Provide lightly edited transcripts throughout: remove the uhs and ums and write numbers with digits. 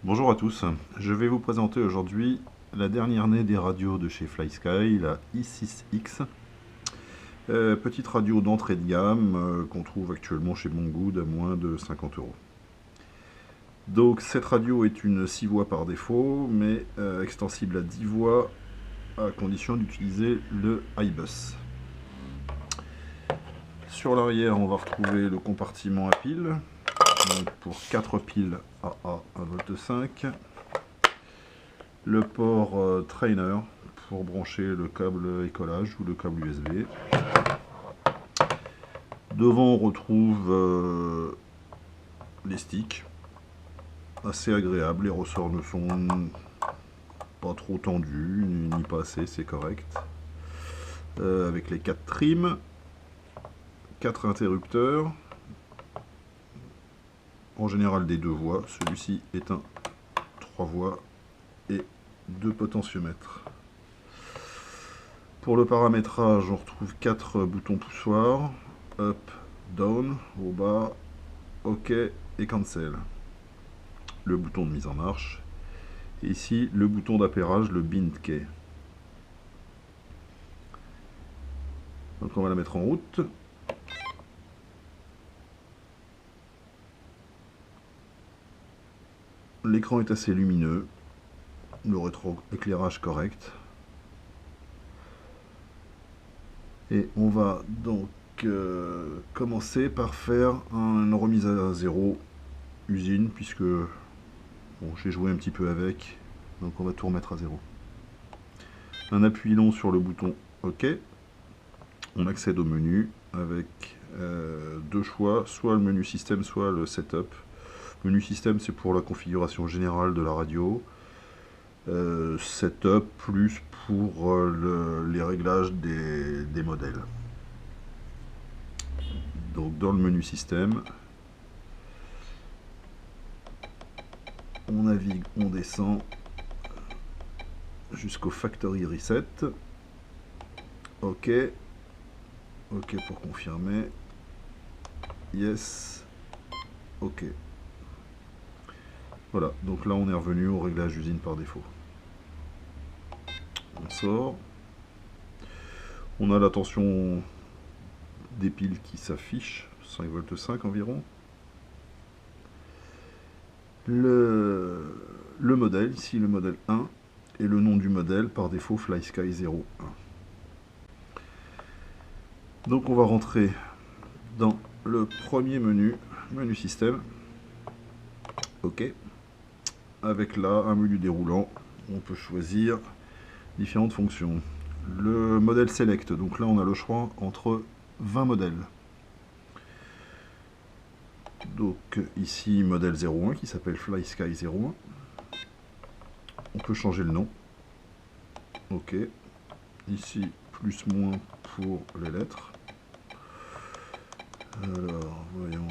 Bonjour à tous, je vais vous présenter aujourd'hui la dernière née des radios de chez FlySky, la i6X. Petite radio d'entrée de gamme qu'on trouve actuellement chez Banggood à moins de 50 euros. Donc cette radio est une 6 voix par défaut, mais extensible à 10 voix à condition d'utiliser le iBus. Sur l'arrière, on va retrouver le compartiment à piles, donc pour 4 piles AA 1,5 V. Le port trainer pour brancher le câble écolage ou le câble USB. Devant on retrouve les sticks, assez agréables, les ressorts ne sont pas trop tendus, ni pas assez, c'est correct. Avec les 4 trims, 4 interrupteurs, en général des 2 voies, celui-ci est un 3 voies et 2 potentiomètres. Pour le paramétrage, on retrouve 4 boutons poussoirs, up, down, au bas, OK et cancel. Le bouton de mise en marche. Et ici, le bouton d'appairage, le bind key. Donc on va la mettre en route. L'écran est assez lumineux, le rétroéclairage correct. Et on va donc commencer par faire une remise à zéro usine, puisque bon, j'ai joué un petit peu avec, donc on va tout remettre à zéro. Un appui long sur le bouton OK. On accède au menu avec deux choix, soit le menu système, soit le setup. Menu système, c'est pour la configuration générale de la radio. Setup plus pour les réglages des modèles. Donc dans le menu système, on navigue, on descend jusqu'au factory reset. OK. OK pour confirmer. Yes. OK. Voilà, donc là on est revenu au réglage d'usine par défaut. On sort. On a la tension des piles qui s'affiche, 5,5 V environ. Le modèle, ici le modèle 1, et le nom du modèle par défaut FlySky 01. Donc on va rentrer dans le premier menu, menu système. OK. Avec là un menu déroulant, on peut choisir différentes fonctions. Le modèle select, donc là on a le choix entre 20 modèles. Donc ici modèle 01 qui s'appelle FlySky 01. On peut changer le nom. OK. Ici plus moins pour les lettres. Alors voyons.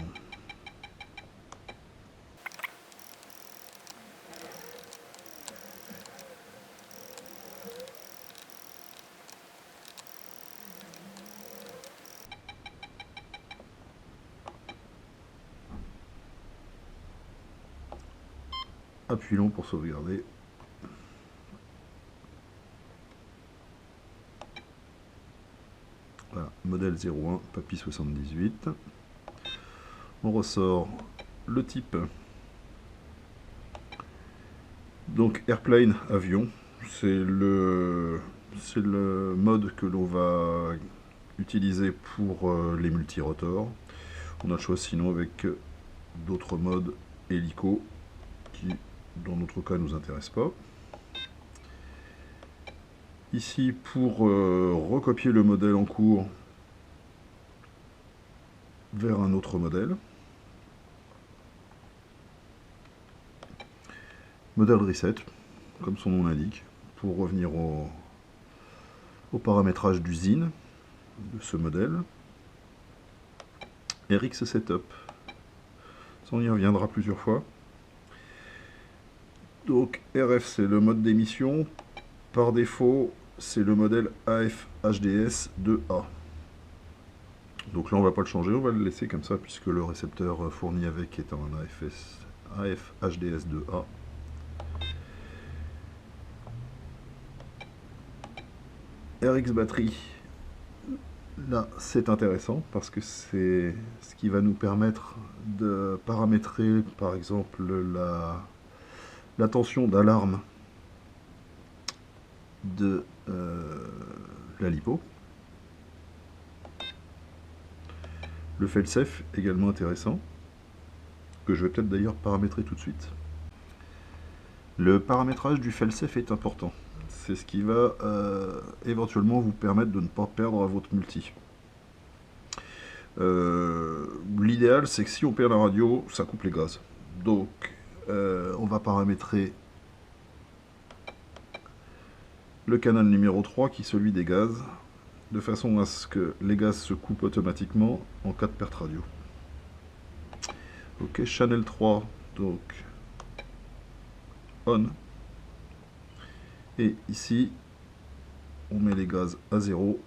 Appui long pour sauvegarder. Voilà, modèle 01, Papy 78. On ressort le type. Donc airplane, avion, c'est le mode que l'on va utiliser pour les multirotors. On a le choix sinon avec d'autres modes hélico qui dans notre cas ne nous intéressent pas. Ici pour recopier le modèle en cours vers un autre modèle. Modèle reset, comme son nom l'indique, pour revenir au paramétrage d'usine de ce modèle. RX Setup, ça on y reviendra plusieurs fois. Donc RF c'est le mode d'émission, par défaut c'est le modèle AF HDS 2A. Donc là on va pas le changer, on va le laisser comme ça puisque le récepteur fourni avec est un AF HDS 2A. RX batterie. Là, c'est intéressant parce que c'est ce qui va nous permettre de paramétrer, par exemple, la tension d'alarme de la lipo. Le fail-safe, également intéressant, que je vais peut-être d'ailleurs paramétrer tout de suite. Le paramétrage du fail-safe est important. C'est ce qui va éventuellement vous permettre de ne pas perdre votre multi. L'idéal, c'est que si on perd la radio, ça coupe les gaz. Donc, on va paramétrer le canal numéro 3, qui est celui des gaz, de façon à ce que les gaz se coupent automatiquement en cas de perte radio. Ok, channel 3, donc on. Et ici, on met les gaz à 0.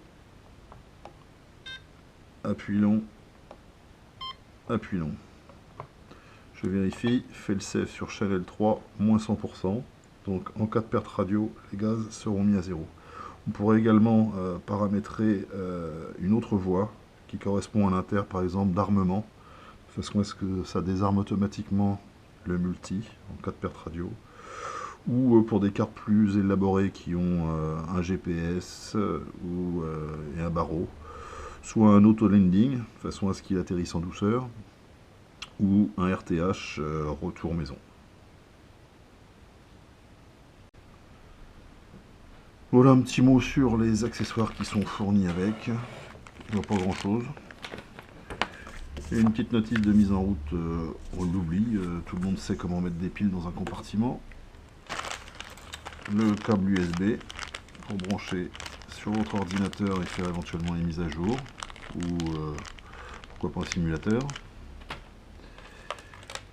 Appui long. Appui long. Je vérifie, fail-safe sur channel 3, moins 100%. Donc en cas de perte radio, les gaz seront mis à 0. On pourrait également paramétrer une autre voie qui correspond à l'inter, par exemple, d'armement, de façon à ce que ça désarme automatiquement le multi en cas de perte radio. Ou pour des cartes plus élaborées qui ont un GPS et un barreau, soit un auto-landing, de façon à ce qu'il atterrisse en douceur, ou un RTH retour maison. Voilà un petit mot sur les accessoires qui sont fournis avec. Il n'y a pas grand chose. Et une petite notice de mise en route, on l'oublie, tout le monde sait comment mettre des piles dans un compartiment. Le câble USB pour brancher sur votre ordinateur et faire éventuellement les mises à jour, ou pourquoi pas un simulateur.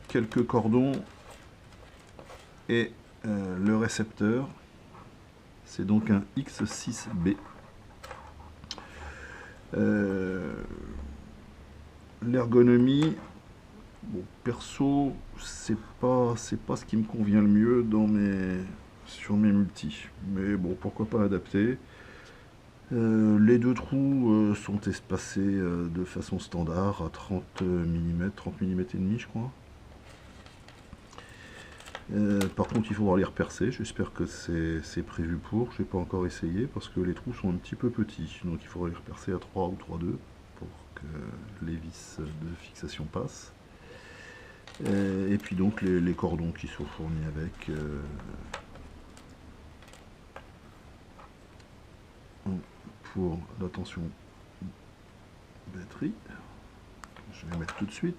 Quelques cordons et le récepteur. C'est donc un X6B. L'ergonomie, bon, perso, c'est pas ce qui me convient le mieux sur mes multis. Mais bon, pourquoi pas adapter. Les deux trous sont espacés de façon standard à 30 mm, 30 mm et demi, je crois. Par contre, il faudra les repercer. J'espère que c'est prévu pour. Je n'ai pas encore essayé parce que les trous sont un petit peu petits. Donc il faudra les repercer à 3 ou 3,2 pour que les vis de fixation passent. Et puis donc les cordons qui sont fournis avec. Pour la tension batterie. Je vais mettre tout de suite.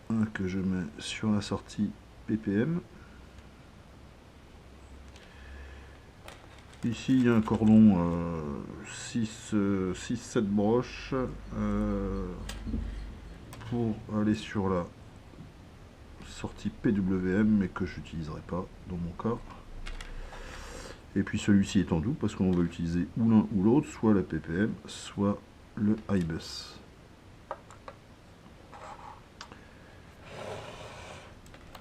Un que je mets sur la sortie ppm. Ici il y a un cordon 6-7 broches pour aller sur la sortie PWM, mais que je n'utiliserai pas dans mon cas. Et puis celui-ci est en double parce qu'on va utiliser ou l'un ou l'autre, soit la ppm, soit le iBus.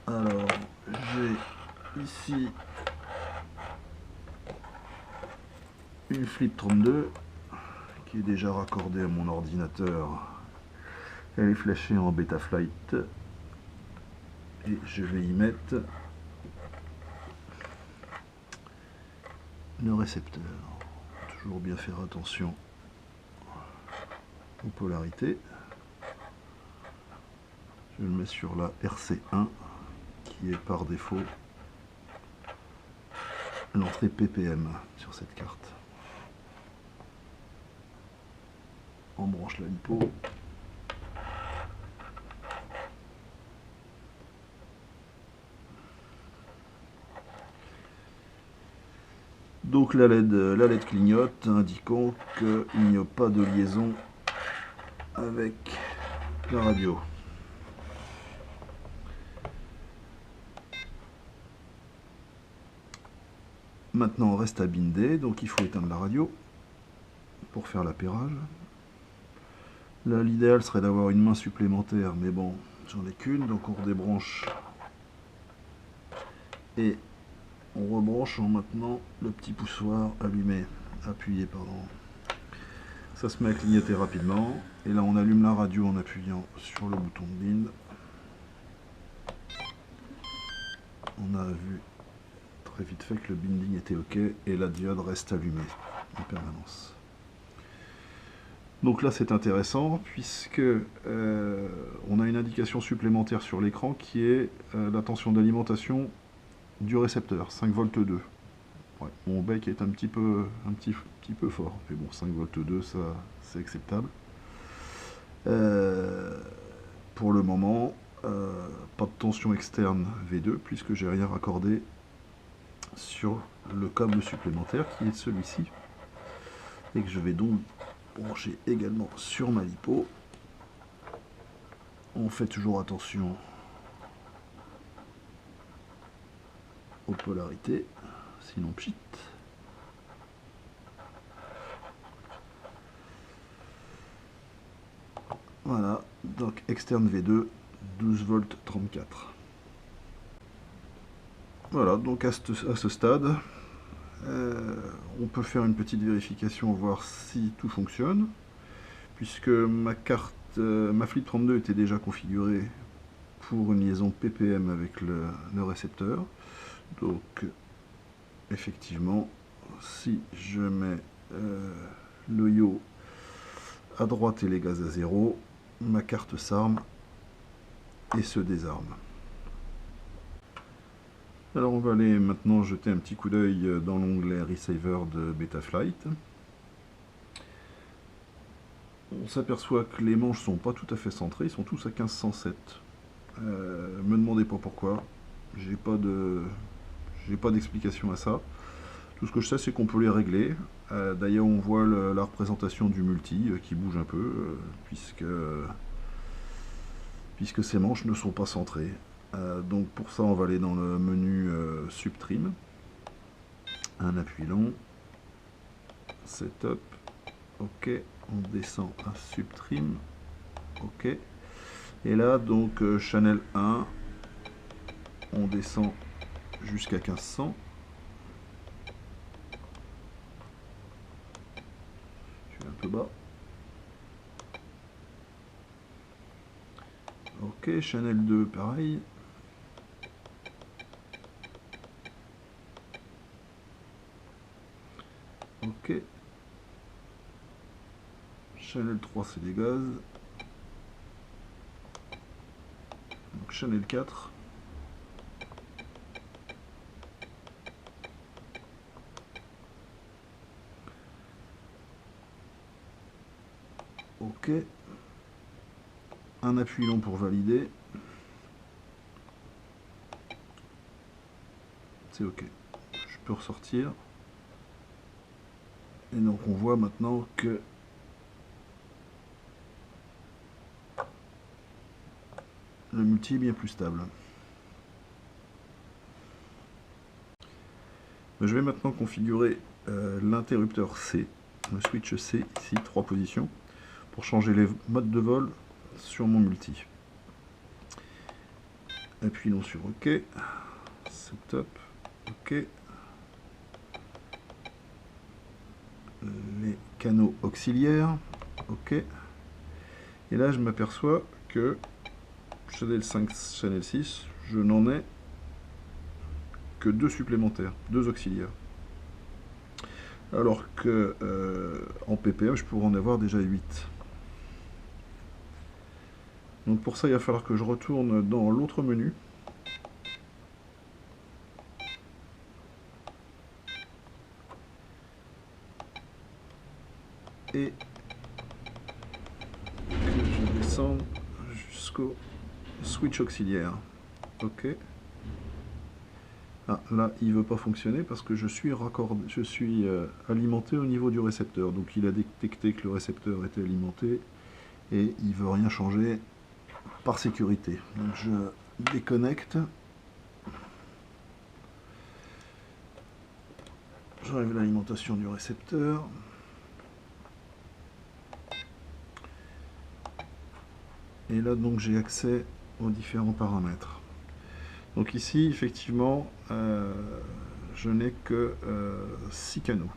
Alors, j'ai ici une Flip 32 qui est déjà raccordée à mon ordinateur. Elle est flashée en Betaflight et je vais y mettre le récepteur. Toujours bien faire attention aux polarités. Je le mets sur la RC1 qui est par défaut l'entrée ppm sur cette carte. On branche la lipo. Donc la LED clignote indiquant qu'il n'y a pas de liaison avec la radio. Maintenant on reste à binder, donc il faut éteindre la radio pour faire l'appairage. Là l'idéal serait d'avoir une main supplémentaire, mais bon, j'en ai qu'une, donc on redébranche et on rebranche en maintenant le petit poussoir allumé, appuyé pardon. Ça se met à clignoter rapidement et là on allume la radio en appuyant sur le bouton de bind. On a vu très vite fait que le binding était ok et la diode reste allumée en permanence. Donc là c'est intéressant puisque on a une indication supplémentaire sur l'écran qui est la tension d'alimentation du récepteur, 5 volts 2. Ouais, mon bec est un petit peu fort, mais bon, 5 volts 2, ça c'est acceptable. Pour le moment, pas de tension externe V2 puisque j'ai rien raccordé sur le câble supplémentaire qui est celui-ci et que je vais donc brancher également sur ma lipo. On fait toujours attention aux polarités, sinon pchit. Voilà, donc externe V2, 12 volts 34. Voilà, donc à ce stade, on peut faire une petite vérification, voir si tout fonctionne, puisque ma carte, ma Flip 32 était déjà configurée pour une liaison PPM avec le récepteur. Donc, effectivement, si je mets le yo à droite et les gaz à 0, ma carte s'arme et se désarme. Alors on va aller maintenant jeter un petit coup d'œil dans l'onglet Receiver de Betaflight. On s'aperçoit que les manches sont pas tout à fait centrés, ils sont tous à 1507. Me demandez pas pourquoi, j'ai pas d'explication à ça. Tout ce que je sais c'est qu'on peut les régler. D'ailleurs on voit la représentation du multi qui bouge un peu, puisque ces manches ne sont pas centrées. Donc pour ça on va aller dans le menu Subtrim, un appui long, Setup, ok, on descend à Subtrim, ok, et là donc Channel 1, on descend jusqu'à 1500, je suis un peu bas, ok, Channel 2 pareil, ok, Channel 3 c'est des gaz, donc Channel 4, ok, un appui long pour valider, c'est ok, je peux ressortir, et donc on voit maintenant que le multi est bien plus stable. Je vais maintenant configurer l'interrupteur C, le switch C, ici, 3 positions, pour changer les modes de vol sur mon multi. Appuyons sur OK, Setup, OK. Les canaux auxiliaires, OK. Et là, je m'aperçois que Channel 5, Channel 6, je n'en ai que 2 supplémentaires, 2 auxiliaires. Alors que en PPM, je pourrais en avoir déjà 8. Donc pour ça, il va falloir que je retourne dans l'autre menu. Et que je descende jusqu'au switch auxiliaire. OK. Ah, là, il ne veut pas fonctionner parce que je suis alimenté au niveau du récepteur. Donc il a détecté que le récepteur était alimenté et il ne veut rien changer par sécurité. Donc je déconnecte. J'enlève l'alimentation du récepteur. Et là donc j'ai accès aux différents paramètres. Donc ici effectivement je n'ai que 6 canaux.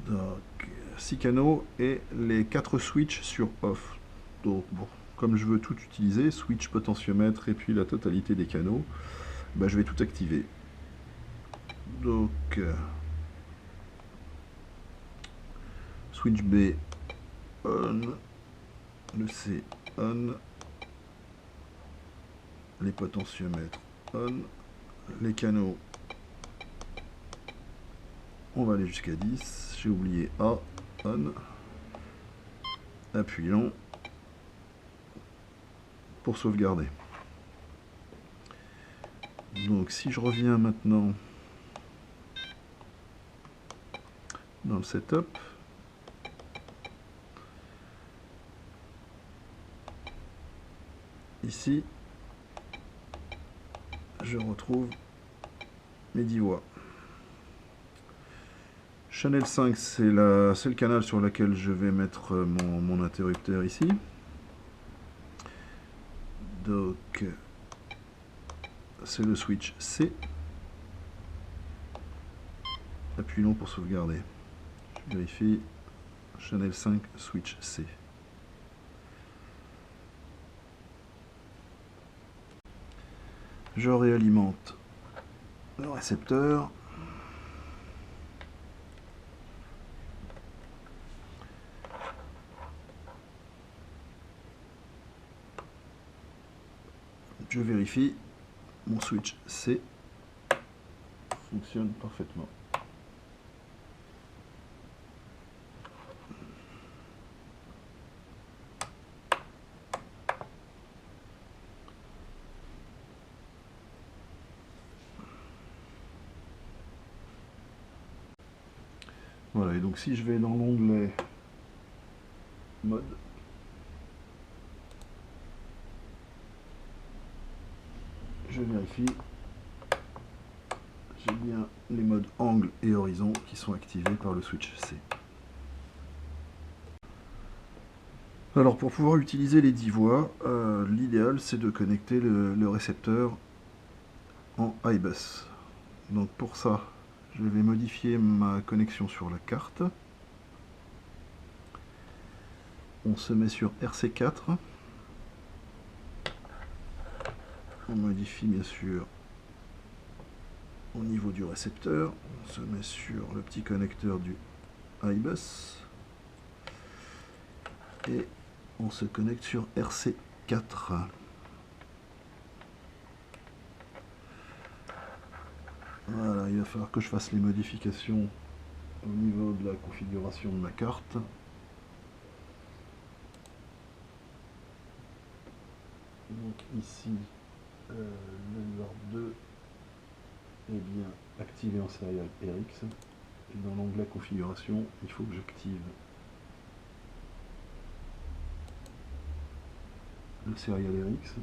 Donc 6 canaux et les 4 switches sur off. Donc bon, comme je veux tout utiliser, switch, potentiomètre et puis la totalité des canaux, bah, je vais tout activer. Donc switch B on, le C on, les potentiomètres on, les canaux on va aller jusqu'à 10, j'ai oublié A on, appuyons pour sauvegarder. Donc si je reviens maintenant dans le setup, ici je retrouve mes 10 voix. Channel 5, c'est le canal sur lequel je vais mettre mon interrupteur ici. Donc c'est le switch C. Appuyons pour sauvegarder. Je vérifie. Channel 5, switch C. Je réalimente le récepteur. Je vérifie. Mon switch C fonctionne parfaitement. Voilà, et donc si je vais dans l'onglet mode, je vérifie, j'ai bien les modes angle et horizon qui sont activés par le switch C. Alors pour pouvoir utiliser les 10 voix, l'idéal c'est de connecter le récepteur en iBus. Donc pour ça, je vais modifier ma connexion sur la carte. On se met sur RC4. On modifie bien sûr au niveau du récepteur. On se met sur le petit connecteur du iBus. Et on se connecte sur RC4. Voilà, il va falloir que je fasse les modifications au niveau de la configuration de ma carte. Donc ici, le lever 2 est bien activé en serial RX. Et dans l'onglet configuration, il faut que j'active le serial RX.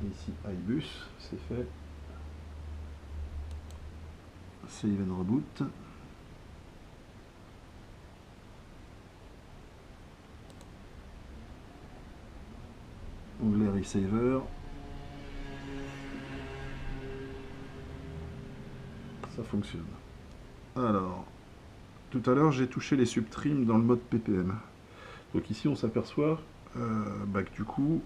Et ici, iBus, c'est fait. Save and reboot. Onglet Receiver. Ça fonctionne. Alors, tout à l'heure, j'ai touché les subtrims dans le mode PPM. Donc ici, on s'aperçoit que du coup,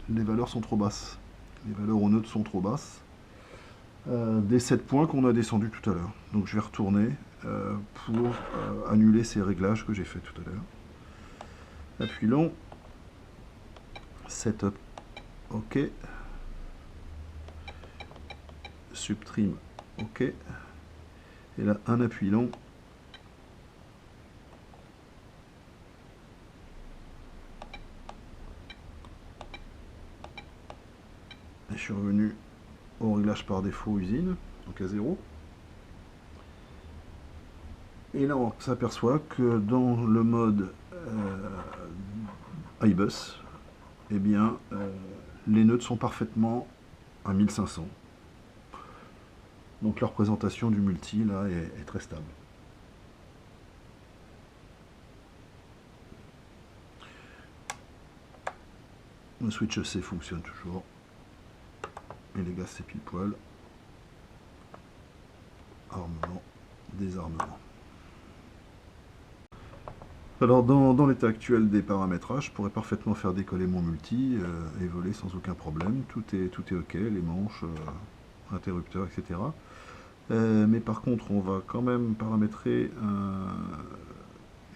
les valeurs sont trop basses. Les valeurs au neutre sont trop basses. Des 7 points qu'on a descendus tout à l'heure. Donc je vais retourner pour annuler ces réglages que j'ai fait tout à l'heure. Appui long. Setup. OK. Subtrim. OK. Et là, un appui long. Et je suis revenu au réglage par défaut usine, donc à 0. Et là, on s'aperçoit que dans le mode iBus, eh bien, les nœuds sont parfaitement à 1500. Donc la représentation du multi là est très stable. Le switch C fonctionne toujours. Et les gaz c'est pile poil. Armement, désarmement. Alors dans l'état actuel des paramétrages, je pourrais parfaitement faire décoller mon multi et voler sans aucun problème. Tout est ok, les manches, interrupteurs, etc. Mais par contre, on va quand même paramétrer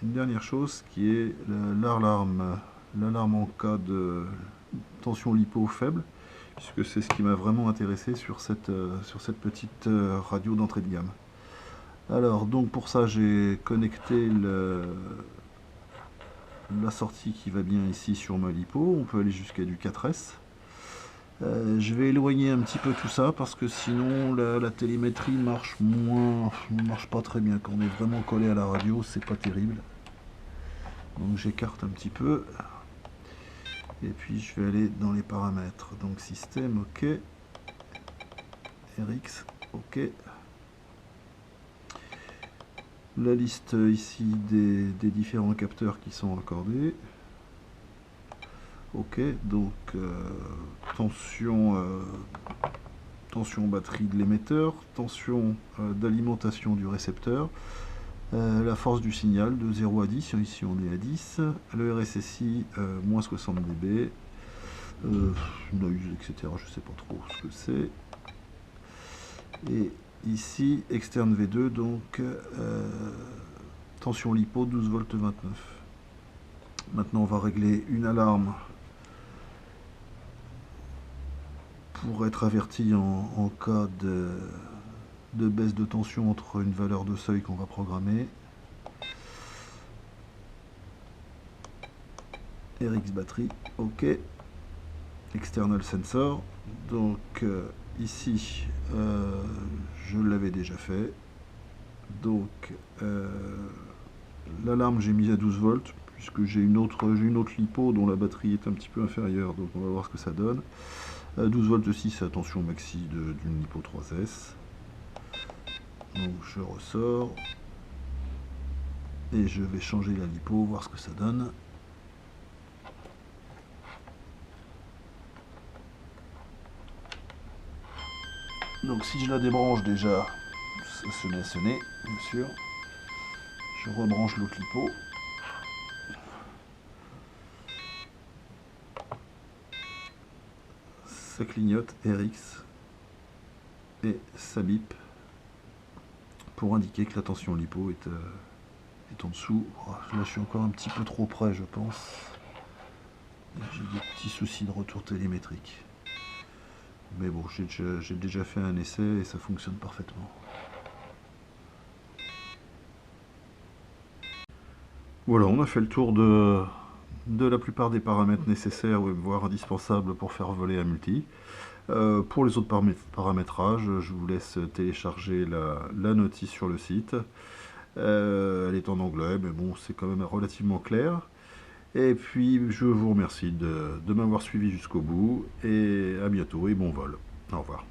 une dernière chose qui est l'alarme. L'alarme en cas de tension lipo faible, puisque c'est ce qui m'a vraiment intéressé sur cette petite radio d'entrée de gamme. Alors, donc pour ça, j'ai connecté la sortie qui va bien ici sur ma lipo. On peut aller jusqu'à du 4S. Je vais éloigner un petit peu tout ça parce que sinon la télémétrie marche pas très bien. Quand on est vraiment collé à la radio, c'est pas terrible. Donc j'écarte un petit peu. Et puis je vais aller dans les paramètres. Donc système, ok. RX, ok. La liste ici des différents capteurs qui sont accordés. Ok, donc tension batterie de l'émetteur, tension d'alimentation du récepteur, la force du signal de 0 à 10, ici on est à 10, le RSSI moins 60 dB, noise, etc. Je sais pas trop ce que c'est. Et ici, externe V2, donc tension lipo 12 volts 29. Maintenant, on va régler une alarme pour être averti en cas de baisse de tension entre une valeur de seuil qu'on va programmer. RX batterie, ok. External sensor, donc ici je l'avais déjà fait, donc l'alarme j'ai mis à 12 volts puisque j'ai une autre lipo dont la batterie est un petit peu inférieure, donc on va voir ce que ça donne. 12 volts aussi, c'est la tension maxi d'une lipo 3S. Donc je ressors et je vais changer la lipo, voir ce que ça donne. Donc si je la débranche déjà, ça se met à sonner, bien sûr. Je rebranche l'autre lipo. Ça clignote RX et ça bip pour indiquer que la tension lipo est en dessous. Là je suis encore un petit peu trop près je pense. J'ai des petits soucis de retour télémétrique. Mais bon, j'ai déjà fait un essai et ça fonctionne parfaitement. Voilà, on a fait le tour de la plupart des paramètres nécessaires, voire indispensables pour faire voler un multi. Pour les autres paramétrages, je vous laisse télécharger la notice sur le site. Elle est en anglais, mais bon, c'est quand même relativement clair. Et puis, je vous remercie de m'avoir suivi jusqu'au bout, et à bientôt, et bon vol. Au revoir.